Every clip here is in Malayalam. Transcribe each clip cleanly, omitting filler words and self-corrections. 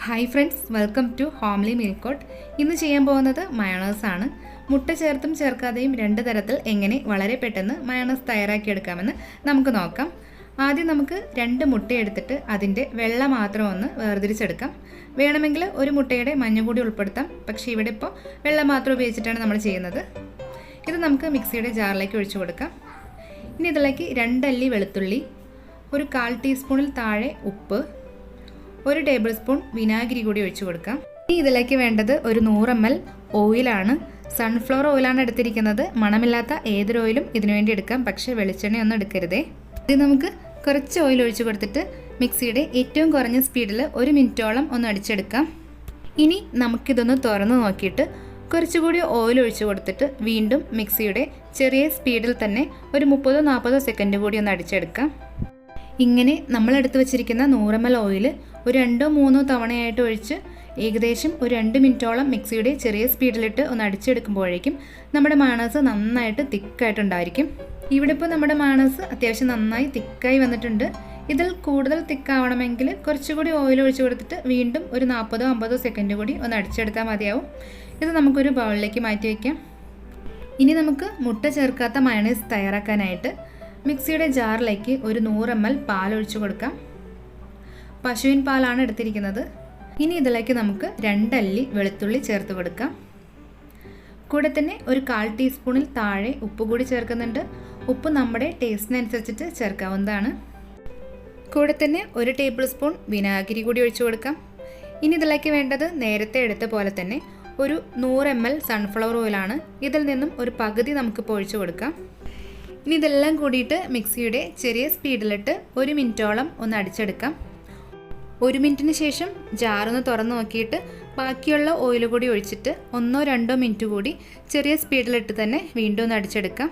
Hi friends, welcome to homelymealcourt. ഇന്ന് ചെയ്യാൻ പോകുന്നത് മയോണൈസ് ആണ്. മുട്ട ചേർത്തും ചേർക്കാതെയും രണ്ട് തരത്തിൽ എങ്ങനെ വളരെ പെട്ടെന്ന് മയോണൈസ് തയ്യാറാക്കിയെടുക്കാമെന്ന് നമുക്ക് നോക്കാം. ആദ്യം നമുക്ക് 2 മുട്ട എടുത്തിട്ട് അതിൻ്റെ വെള്ള മാത്രം ഒന്ന് വേർതിരിച്ചെടുക്കാം. വേണമെങ്കിൽ ഒരു മുട്ടയുടെ മഞ്ഞ കൂടി ഉൾപ്പെടുത്താം, പക്ഷേ ഇവിടെ ഇപ്പോൾ വെള്ള മാത്രം ഉപയോഗിച്ചിട്ടാണ് നമ്മൾ ചെയ്യുന്നത്. ഇത് നമുക്ക് മിക്സിയുടെ ജാറിലേക്ക് ഒഴിച്ചു കൊടുക്കാം. ഇനി ഇതിലേക്ക് 2 അല്ലി വെളുത്തുള്ളി, ഒരു 1/4 ടീസ്പൂണിൽ താഴെ ഉപ്പ്, 1 ടേബിൾ സ്പൂൺ വിനാഗിരി കൂടി ഒഴിച്ചു കൊടുക്കാം. ഇനി ഇതിലേക്ക് വേണ്ടത് ഒരു 100 ml ഓയിലാണ്. സൺഫ്ലവർ ഓയിലാണ് എടുത്തിരിക്കുന്നത്. മണമില്ലാത്ത ഏതൊരു ഓയിലും ഇതിനുവേണ്ടി എടുക്കാം, പക്ഷേ വെളിച്ചെണ്ണയൊന്നും എടുക്കരുതേ. ഇത് നമുക്ക് കുറച്ച് ഓയിൽ ഒഴിച്ചു കൊടുത്തിട്ട് മിക്സിയുടെ ഏറ്റവും കുറഞ്ഞ സ്പീഡിൽ 1 മിനിറ്റോളം ഒന്ന് അടിച്ചെടുക്കാം. ഇനി നമുക്കിതൊന്ന് തുറന്ന് നോക്കിയിട്ട് കുറച്ചുകൂടി ഓയിൽ ഒഴിച്ചു കൊടുത്തിട്ട് വീണ്ടും മിക്സിയുടെ ചെറിയ സ്പീഡിൽ തന്നെ ഒരു 30-40 സെക്കൻഡ് കൂടി ഒന്ന് അടിച്ചെടുക്കാം. ഇങ്ങനെ നമ്മളെടുത്ത് വെച്ചിരിക്കുന്ന 100 ml ഓയിൽ ഒരു 2-3 തവണയായിട്ട് ഒഴിച്ച് ഏകദേശം ഒരു 2 മിനിറ്റോളം മിക്സിയുടെ ചെറിയ സ്പീഡിലിട്ട് ഒന്ന് അടിച്ചെടുക്കുമ്പോഴേക്കും നമ്മുടെ മയോണൈസ് നന്നായിട്ട് തിക്കായിട്ടുണ്ടായിരിക്കും. ഇവിടെ ഇപ്പോൾ നമ്മുടെ മയോണൈസ് അത്യാവശ്യം നന്നായി തിക്കായി വന്നിട്ടുണ്ട്. ഇതിൽ കൂടുതൽ തിക്കാവണമെങ്കിൽ കുറച്ചുകൂടി ഓയിൽ ഒഴിച്ചു കൊടുത്തിട്ട് വീണ്ടും ഒരു 40-50 സെക്കൻഡ് കൂടി ഒന്ന് അടിച്ചെടുത്താൽ മതിയാവും. ഇത് നമുക്കൊരു ബൗളിലേക്ക് മാറ്റി വയ്ക്കാം. ഇനി നമുക്ക് മുട്ട ചേർക്കാത്ത മയോണൈസ് തയ്യാറാക്കാനായിട്ട് മിക്സിയുടെ ജാറിലേക്ക് ഒരു 100 ml പാൽ ഒഴിച്ചു കൊടുക്കാം. പശുവിൻ പാലാണ് എടുത്തിരിക്കുന്നത്. ഇനി ഇതിലേക്ക് നമുക്ക് 2 അല്ലി വെളുത്തുള്ളി ചേർത്ത് കൊടുക്കാം. കൂടെ തന്നെ ഒരു 1/4 ടീസ്പൂണിൽ താഴെ ഉപ്പ് കൂടി ചേർക്കുന്നുണ്ട്. ഉപ്പ് നമ്മുടെ ടേസ്റ്റിനനുസരിച്ചിട്ട് ചേർക്കാവുന്നതാണ്. കൂടെ തന്നെ 1 ടേബിൾ സ്പൂൺ വിനാഗിരി കൂടി ഒഴിച്ചു കൊടുക്കാം. ഇനി ഇതിലേക്ക് വേണ്ടത് നേരത്തെ എടുത്ത പോലെ തന്നെ ഒരു 100 ml സൺഫ്ലവർ ഓയിലാണ്. ഇതിൽ നിന്നും ഒരു പകുതി നമുക്കിപ്പോൾ ഒഴിച്ചു കൊടുക്കാം. ഇനി ഇതെല്ലാം കൂടിയിട്ട് മിക്സിയുടെ ചെറിയ സ്പീഡിലിട്ട് 1 മിനിറ്റോളം ഒന്ന് അടിച്ചെടുക്കാം. 1 മിനിറ്റിന് ശേഷം ജാറൊന്ന് തുറന്ന് നോക്കിയിട്ട് ബാക്കിയുള്ള ഓയിൽ കൂടി ഒഴിച്ചിട്ട് 1-2 മിനിറ്റ് കൂടി ചെറിയ സ്പീഡിലിട്ട് തന്നെ വീണ്ടും ഒന്ന് അടിച്ചെടുക്കാം.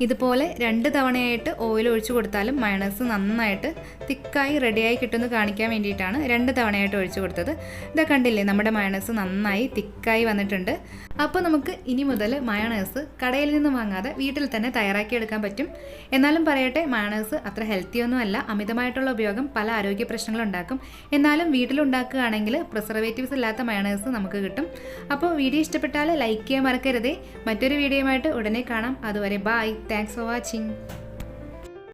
ഇതുപോലെ 2 തവണയായിട്ട് ഓയിൽ ഒഴിച്ചു കൊടുത്താലും മയോണൈസ് നന്നായിട്ട് തിക്കായി റെഡിയായി കിട്ടുമെന്ന് കാണിക്കാൻ വേണ്ടിയിട്ടാണ് 2 തവണയായിട്ട് ഒഴിച്ചു കൊടുത്തത്. ഇതാ കണ്ടില്ലേ, നമ്മുടെ മയോണൈസ് നന്നായി തിക്കായി വന്നിട്ടുണ്ട്. അപ്പോൾ നമുക്ക് ഇനി മുതൽ മയോണൈസ് കടയിൽ നിന്ന് വാങ്ങാതെ വീട്ടിൽ തന്നെ തയ്യാറാക്കിയെടുക്കാൻ പറ്റും. എന്നാലും പറയട്ടെ, മയോണൈസ് അത്ര ഹെൽത്തിയൊന്നും അല്ല. അമിതമായിട്ടുള്ള ഉപയോഗം പല ആരോഗ്യ പ്രശ്നങ്ങളും ഉണ്ടാക്കും. എന്നാലും വീട്ടിലുണ്ടാക്കുകയാണെങ്കിൽ പ്രിസർവേറ്റീവ്സ് ഇല്ലാത്ത മയോണൈസ് നമുക്ക് കിട്ടും. അപ്പോൾ വീഡിയോ ഇഷ്ടപ്പെട്ടാൽ ലൈക്ക് ചെയ്യാൻ മറക്കരുതേ. മറ്റൊരു വീഡിയോയുമായിട്ട് ഉടനെ കാണാം. അതുവരെ ബൈ. Thanks for watching.